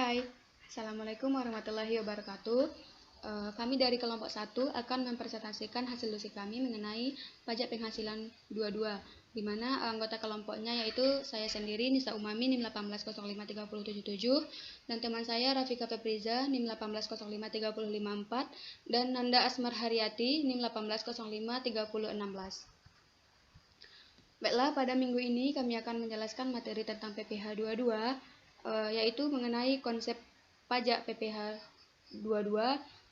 Hai, Assalamualaikum warahmatullahi wabarakatuh. Kami dari kelompok 1 akan mempresentasikan hasil diskusi kami mengenai pajak penghasilan 22, di mana anggota kelompoknya yaitu saya sendiri Nisa Umami NIM 1805377, dan teman saya Rafika Febriza NIM 1805354, dan Nanda Asmar Haryati NIM 1805316. Baiklah, pada minggu ini kami akan menjelaskan materi tentang PPh 22, yaitu mengenai konsep pajak PPh 22,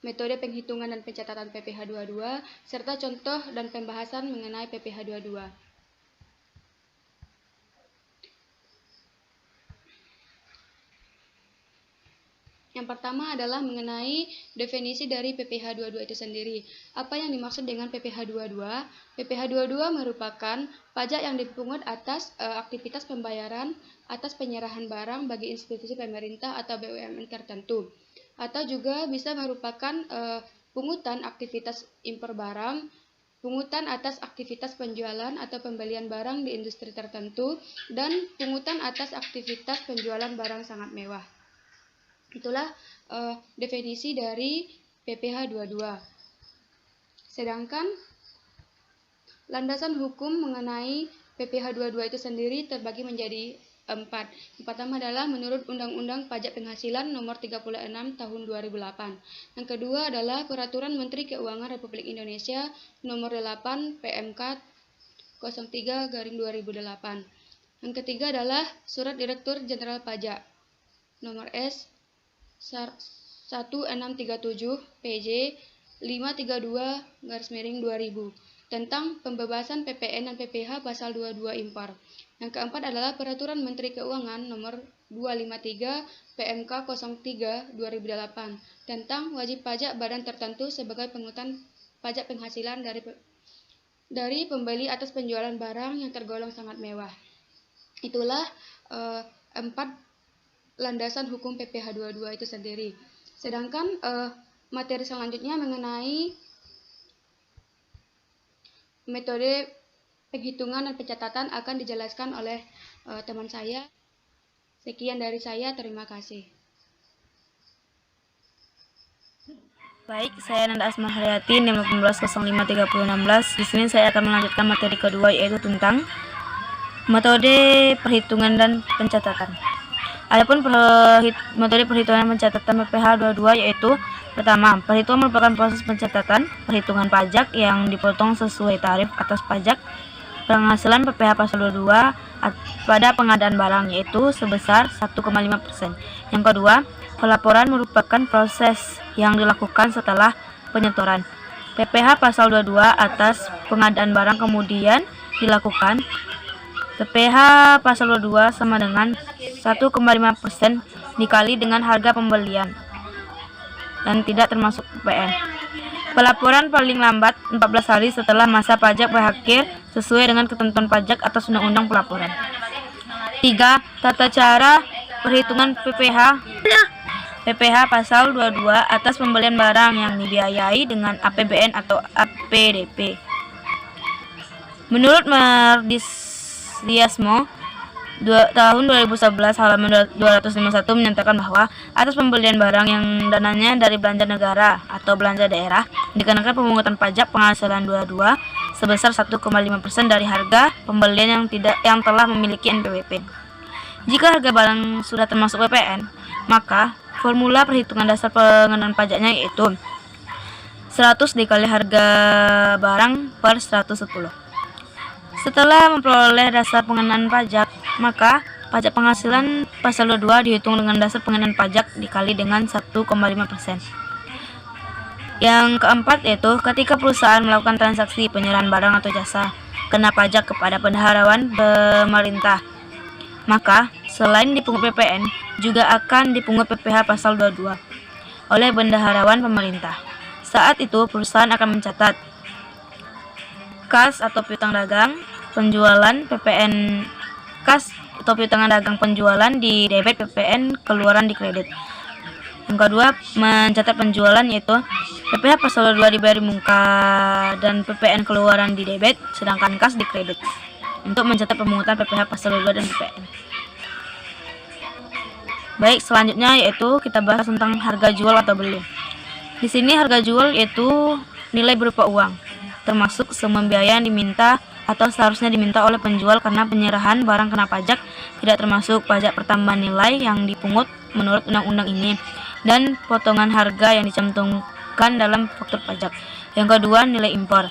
metode penghitungan dan pencatatan PPh 22, serta contoh dan pembahasan mengenai PPh 22. Yang pertama adalah mengenai definisi dari PPh 22 itu sendiri. Apa yang dimaksud dengan PPh 22? PPh 22 merupakan pajak yang dipungut atas aktivitas pembayaran atas penyerahan barang bagi institusi pemerintah atau BUMN tertentu. Atau juga bisa merupakan pungutan aktivitas impor barang, pungutan atas aktivitas penjualan atau pembelian barang di industri tertentu, dan pungutan atas aktivitas penjualan barang sangat mewah. Itulah definisi dari PPh 22. Sedangkan landasan hukum mengenai PPh 22 itu sendiri terbagi menjadi 4. Yang pertama adalah menurut Undang-Undang Pajak Penghasilan Nomor 36 Tahun 2008. Yang kedua adalah Peraturan Menteri Keuangan Republik Indonesia Nomor 8 PMK 03/2008. Yang ketiga adalah Surat Direktur Jenderal Pajak Nomor S 1637 PJ 532/2000 tentang pembebasan PPN dan PPh pasal 22 impor. Yang keempat adalah Peraturan Menteri Keuangan Nomor 253 PMK 03/2008 tentang wajib pajak badan tertentu sebagai pungutan pajak penghasilan dari pembeli atas penjualan barang yang tergolong sangat mewah. Itulah 4 landasan hukum PPh 22 itu sendiri. Sedangkan materi selanjutnya mengenai metode penghitungan dan pencatatan akan dijelaskan oleh teman saya. Sekian dari saya, terima kasih. Baik, saya Nanda Asmar Haryati NIM 1805316. Di sini saya akan melanjutkan materi kedua, yaitu tentang metode perhitungan dan pencatatan. Adapun metode perhitungan pencatatan PPh 22 yaitu: pertama, perhitungan merupakan proses pencatatan perhitungan pajak yang dipotong sesuai tarif atas pajak penghasilan PPh pasal 22 pada pengadaan barang, yaitu sebesar 1,5%. Yang kedua, pelaporan merupakan proses yang dilakukan setelah penyetoran PPh pasal 22 atas pengadaan barang kemudian dilakukan. PPh pasal 22 sama dengan 1,5% dikali dengan harga pembelian dan tidak termasuk PPN. Pelaporan paling lambat 14 hari setelah masa pajak berakhir sesuai dengan ketentuan pajak atas Undang-Undang Pelaporan. 3. Tata cara perhitungan PPh pasal 22 atas pembelian barang yang dibiayai dengan APBN atau APDP. Menurut Merdisliasmo tahun 2011 halaman 251 menyatakan bahwa atas pembelian barang yang dananya dari belanja negara atau belanja daerah dikenakan pemungutan pajak penghasilan 22 sebesar 1,5% dari harga pembelian yang telah memiliki NPWP. Jika harga barang sudah termasuk PPN, maka formula perhitungan dasar pengenaan pajaknya yaitu 100 dikali harga barang per 110. Setelah memperoleh dasar pengenaan pajak, maka pajak penghasilan pasal 22 dihitung dengan dasar pengenaan pajak dikali dengan 1,5%. Yang keempat yaitu ketika perusahaan melakukan transaksi penyerahan barang atau jasa kena pajak kepada bendaharawan pemerintah, maka selain dipungut PPN juga akan dipungut PPh pasal 22 oleh bendaharawan pemerintah. Saat itu perusahaan akan mencatat kas atau piutang dagang penjualan PPN kas atau piutang dagang penjualan di debit, PPN keluaran di kredit. Yang kedua, mencatat penjualan yaitu PPh pasal 22 dibayar di muka dan PPN keluaran di debit, sedangkan kas di kredit. Untuk mencatat pemungutan PPh pasal 22 dan PPN. Baik, selanjutnya yaitu kita bahas tentang harga jual atau beli. Di sini harga jual yaitu nilai berupa uang, termasuk semua biaya yang diminta atau seharusnya diminta oleh penjual karena penyerahan barang kena pajak, tidak termasuk pajak pertambahan nilai yang dipungut menurut undang-undang ini, dan potongan harga yang dicantumkan dalam faktur pajak. Yang kedua, nilai impor.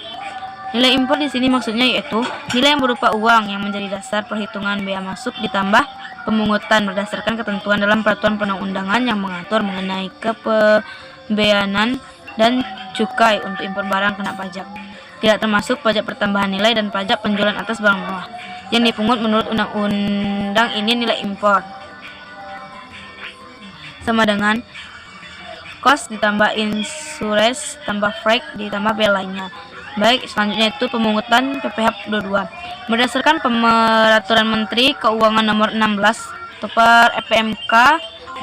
Nilai impor di sini maksudnya yaitu nilai yang berupa uang yang menjadi dasar perhitungan bea masuk ditambah pemungutan berdasarkan ketentuan dalam peraturan perundang-undangan yang mengatur mengenai kepabeanan dan cukai untuk impor barang kena pajak. Tidak termasuk pajak pertambahan nilai dan pajak penjualan atas barang mewah yang dipungut menurut undang-undang ini. Nilai impor sama dengan kos ditambah insurans tambah freight ditambah bea lainnya. Baik, selanjutnya itu pemungutan PPh 22. Berdasarkan Peraturan Menteri Keuangan Nomor 16 per EPMK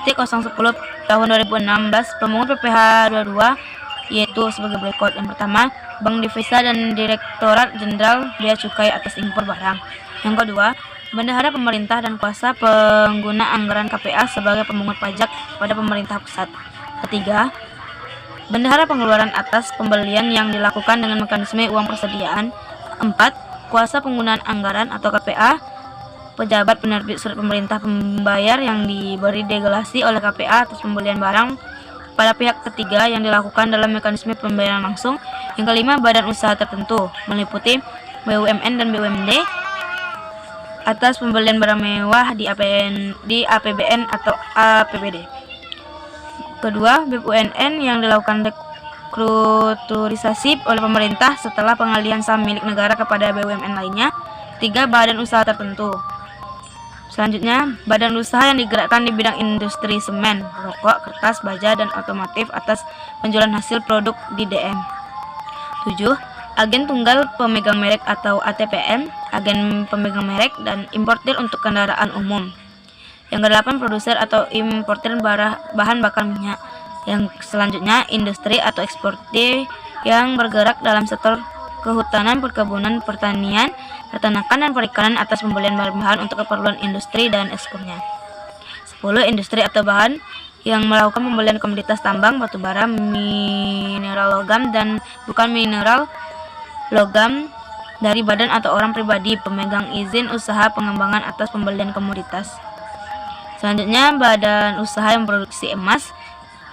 010 tahun 2016, pemungut PPh 22 yaitu sebagai berikut. Yang pertama, Bank Devisa dan Direktorat Jenderal Bea Cukai atas impor barang. Yang kedua, bendahara pemerintah dan kuasa pengguna anggaran KPA sebagai pemungut pajak kepada pemerintah pusat. Ketiga, bendahara pengeluaran atas pembelian yang dilakukan dengan mekanisme uang persediaan. 4. Kuasa penggunaan anggaran atau KPA, pejabat penerbit surat pemerintah pembayar yang diberi delegasi oleh KPA atas pembelian barang pada pihak ketiga yang dilakukan dalam mekanisme pembayaran langsung. Yang kelima, badan usaha tertentu meliputi BUMN dan BUMD atas pembelian barang mewah di APBN atau APBD. Kedua, BUMN yang dilakukan restrukturisasi oleh pemerintah setelah pengalihan saham milik negara kepada BUMN lainnya. 3. Badan usaha tertentu. Selanjutnya, badan usaha yang digerakkan di bidang industri semen, rokok, kertas, baja, dan otomotif atas penjualan hasil produk di DM. 7. Agen tunggal pemegang merek atau ATPM, agen pemegang merek dan importir untuk kendaraan umum. Yang ke-8, produser atau importir bahan bakar minyak. Yang selanjutnya, industri atau eksportir yang bergerak dalam sektor kehutanan, perkebunan, pertanian, peternakan, dan perikanan atas pembelian bahan untuk keperluan industri dan ekspornya. 10. Industri atau bahan yang melakukan pembelian komoditas tambang, batubara, mineral logam, dan bukan mineral logam dari badan atau orang pribadi pemegang izin usaha pengembangan atas pembelian komoditas. Selanjutnya, badan usaha yang produksi emas.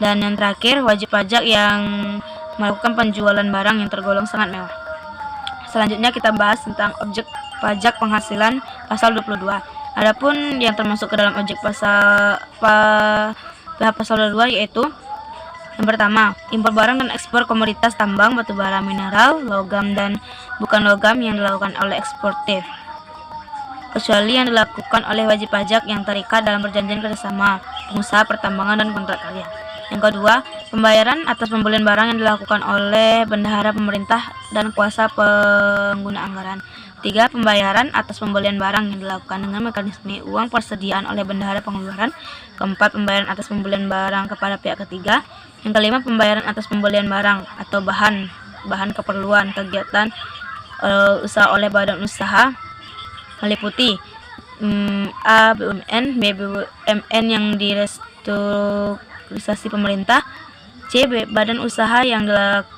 Dan yang terakhir, wajib pajak yang melakukan penjualan barang yang tergolong sangat mewah. Selanjutnya kita bahas tentang objek pajak penghasilan pasal 22. Adapun yang termasuk ke dalam objek pasal 22 yaitu yang pertama, impor barang dan ekspor komoditas tambang, batubara, mineral, logam, dan bukan logam yang dilakukan oleh eksportir, kecuali yang dilakukan oleh wajib pajak yang terikat dalam perjanjian kerjasama pengusaha pertambangan dan kontrak karya. Yang kedua, pembayaran atas pembelian barang yang dilakukan oleh bendahara pemerintah dan kuasa pengguna anggaran. 3. Pembayaran atas pembelian barang yang dilakukan dengan mekanisme uang persediaan oleh bendahara pengeluaran. 4. Pembayaran atas pembelian barang kepada pihak ketiga. Yang kelima, pembayaran atas pembelian barang atau bahan keperluan kegiatan usaha oleh badan usaha meliputi A. BUMN, B. BUMN yang direstrukturisasi pemerintah, C. Badan usaha yang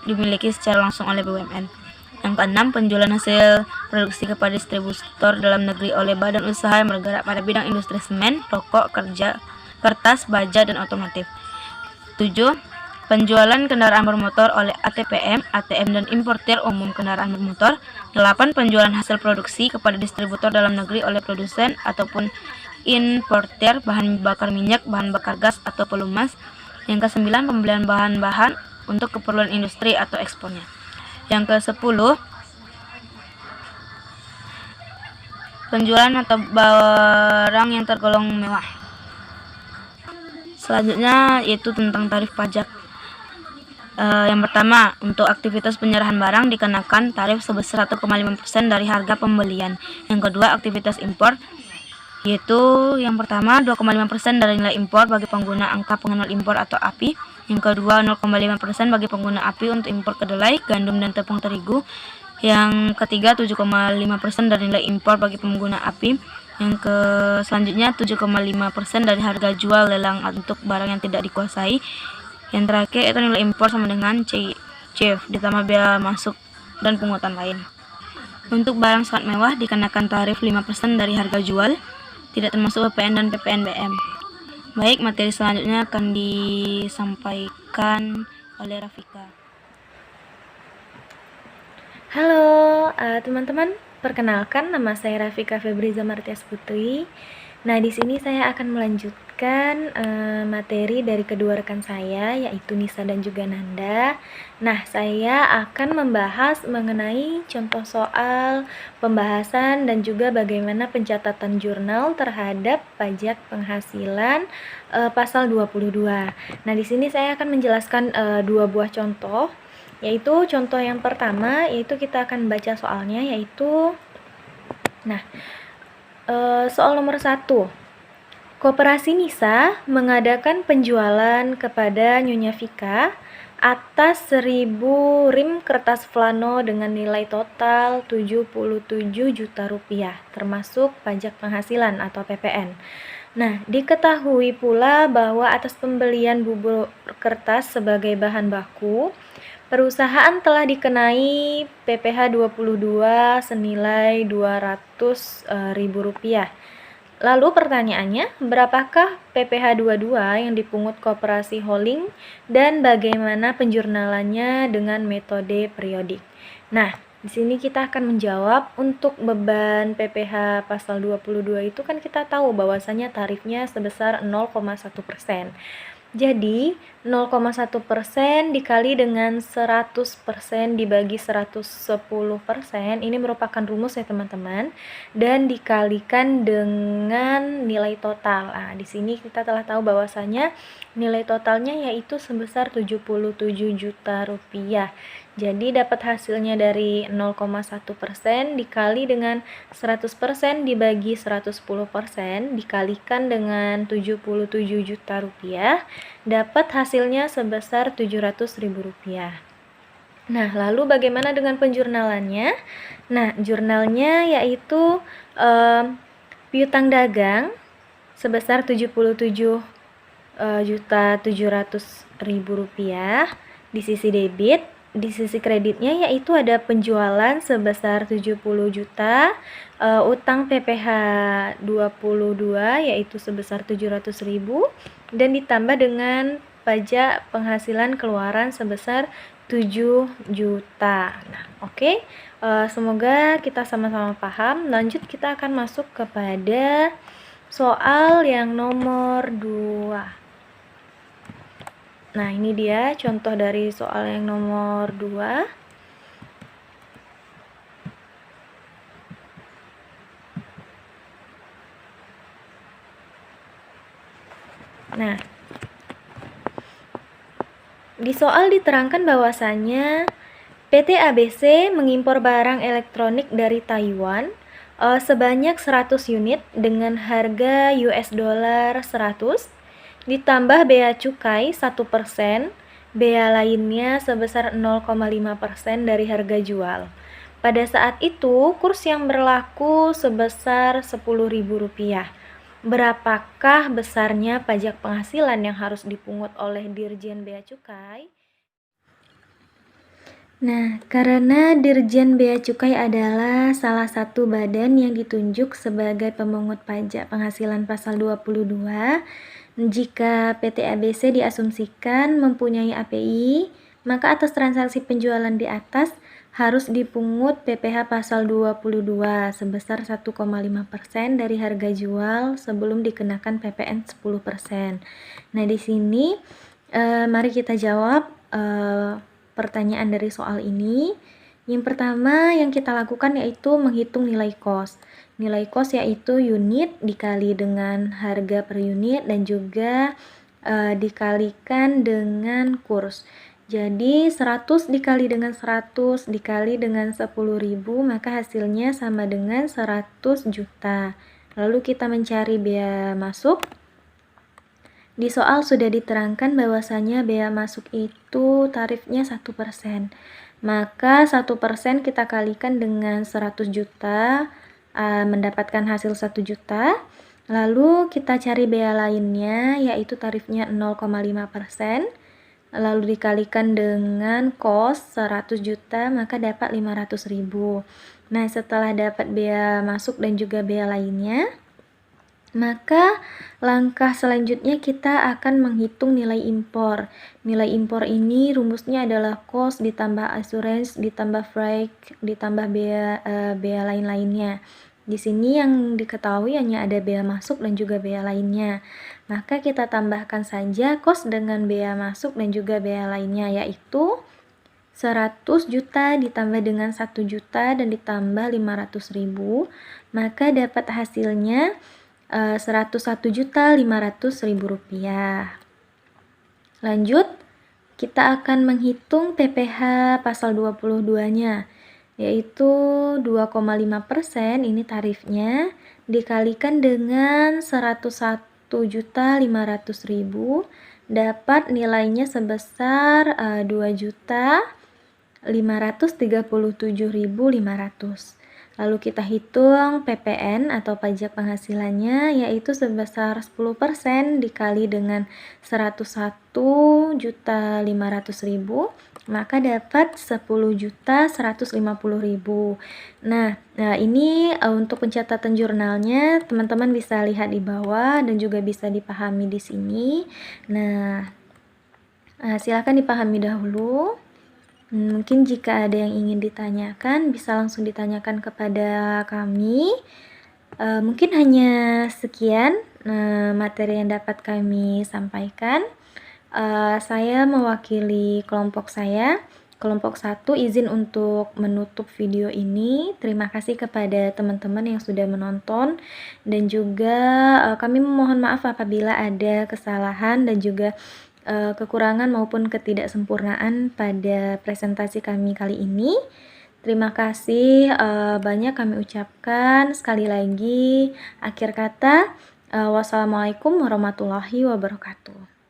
dimiliki secara langsung oleh BUMN. Yang keenam, penjualan hasil produksi kepada distributor dalam negeri oleh badan usaha yang bergerak pada bidang industri semen, rokok, kertas, baja, dan otomotif. 7. Penjualan kendaraan bermotor oleh ATPM, ATM, dan importir umum kendaraan bermotor. 8. Penjualan hasil produksi kepada distributor dalam negeri oleh produsen ataupun importir bahan bakar minyak, bahan bakar gas, atau pelumas. Yang ke-9, pembelian bahan-bahan untuk keperluan industri atau ekspornya. Yang ke-10, penjualan atau barang yang tergolong mewah. Selanjutnya yaitu tentang tarif pajak. Yang pertama, untuk aktivitas penyerahan barang dikenakan tarif sebesar 1,5% dari harga pembelian. Yang kedua, aktivitas impor, yaitu yang pertama 2,5% dari nilai impor bagi pengguna angka pengenal impor atau API. Yang kedua, 0,5% bagi pengguna API untuk impor kedelai, gandum, dan tepung terigu. Yang ketiga, 7,5% dari nilai impor bagi pengguna API Yang ke selanjutnya 7,5% dari harga jual lelang untuk barang yang tidak dikuasai. Yang terakhir itu nilai impor sama dengan CF ditambah biaya masuk dan pungutan lain. Untuk barang sangat mewah dikenakan tarif 5% dari harga jual, tidak termasuk PPN dan PPNBM. Baik, materi selanjutnya akan disampaikan oleh Rafika. Halo teman-teman, perkenalkan nama saya Rafika Febriza Martias Putri. Nah, di sini saya akan melanjutkan materi dari kedua rekan saya, yaitu Nisa dan juga Nanda. Nah, saya akan membahas mengenai contoh soal, pembahasan, dan juga bagaimana pencatatan jurnal terhadap pajak penghasilan pasal 22. Nah, di sini saya akan menjelaskan dua buah contoh, yaitu contoh yang pertama, yaitu kita akan baca soalnya, yaitu soal nomor 1. Koperasi Nisa mengadakan penjualan kepada Nyonya Vika atas 1000 rim kertas flano dengan nilai total 77 juta rupiah, termasuk pajak penghasilan atau PPN. Nah, diketahui pula bahwa atas pembelian bubur kertas sebagai bahan baku, perusahaan telah dikenai PPh 22 senilai 200.000 rupiah. Lalu pertanyaannya, berapakah PPh 22 yang dipungut koperasi holding dan bagaimana penjurnalannya dengan metode periodik? Nah, di sini kita akan menjawab untuk beban PPh pasal 22 itu kan kita tahu bahwasanya tarifnya sebesar 0,1%. Jadi 0,1% dikali dengan 100% dibagi 110% ini merupakan rumus ya teman-teman, dan dikalikan dengan nilai total. Nah, di sini kita telah tahu bahwasanya nilai totalnya yaitu sebesar 77 juta rupiah. Jadi dapat hasilnya dari 0,1% dikali dengan 100% dibagi 110% dikalikan dengan 77 juta rupiah, dapat hasilnya sebesar 700.000 rupiah. Nah, lalu bagaimana dengan penjurnalannya? Nah, jurnalnya yaitu piutang dagang sebesar 77.700.000 rupiah di sisi debit. Di sisi kreditnya yaitu ada penjualan sebesar 70 juta, utang PPh 22 yaitu sebesar 700.000 dan ditambah dengan pajak penghasilan keluaran sebesar 7 juta. Nah, oke. Semoga kita sama-sama paham. Lanjut kita akan masuk kepada soal yang nomor 2. Nah, ini dia contoh dari soal yang nomor 2. Nah, di soal diterangkan bahwasanya PT ABC mengimpor barang elektronik dari Taiwan sebanyak 100 unit dengan harga US dollar 100 ditambah bea cukai 1%, bea lainnya sebesar 0,5% dari harga jual. Pada saat itu, kurs yang berlaku sebesar Rp10.000. Berapakah besarnya pajak penghasilan yang harus dipungut oleh Dirjen Bea Cukai? Nah, karena Dirjen Bea Cukai adalah salah satu badan yang ditunjuk sebagai pemungut pajak penghasilan pasal 22, jika PT ABC diasumsikan mempunyai API, maka atas transaksi penjualan di atas harus dipungut PPh pasal 22 sebesar 1,5% dari harga jual sebelum dikenakan PPN 10%. Nah, di sini mari kita jawab pertanyaan dari soal ini. Yang pertama yang kita lakukan yaitu menghitung nilai kos. Nilai kos yaitu unit dikali dengan harga per unit dan juga dikalikan dengan kurs. Jadi 100 dikali dengan 100 dikali dengan 10.000 maka hasilnya sama dengan 100 juta. Lalu kita mencari bea masuk. Di soal sudah diterangkan bahwasanya bea masuk itu tarifnya 1%. Maka 1% kita kalikan dengan 100 juta, mendapatkan hasil 1 juta. Lalu kita cari bea lainnya, yaitu tarifnya 0,5%. Lalu dikalikan dengan kos 100 juta, maka dapat 500.000. Nah, setelah dapat bea masuk dan juga bea lainnya, maka langkah selanjutnya kita akan menghitung nilai impor. Nilai impor ini rumusnya adalah cost ditambah assurance ditambah freight ditambah bea lain-lainnya. Di sini yang diketahui hanya ada bea masuk dan juga bea lainnya. Maka kita tambahkan saja cost dengan bea masuk dan juga bea lainnya, yaitu 100 juta ditambah dengan 1 juta dan ditambah 500.000, maka dapat hasilnya 101.500.000 rupiah. Lanjut, kita akan menghitung PPh pasal 22-nya, yaitu 2,5% ini tarifnya, dikalikan dengan 101.500.000, dapat nilainya sebesar 2.537.500. Lalu kita hitung PPN atau pajak penghasilannya, yaitu sebesar 10% dikali dengan 101.500.000, maka dapat 10.150.000. Nah, ini untuk pencatatan jurnalnya teman-teman bisa lihat di bawah dan juga bisa dipahami di sini. Nah, silakan dipahami dahulu. Mungkin jika ada yang ingin ditanyakan, bisa langsung ditanyakan kepada kami. Mungkin hanya sekian materi yang dapat kami sampaikan. Saya mewakili kelompok saya, kelompok 1, izin untuk menutup video ini. Terima kasih kepada teman-teman yang sudah menonton, dan juga kami memohon maaf apabila ada kesalahan dan juga kekurangan maupun ketidaksempurnaan pada presentasi kami kali ini. Terima kasih banyak kami ucapkan. Sekali lagi, akhir kata, wassalamualaikum warahmatullahi wabarakatuh.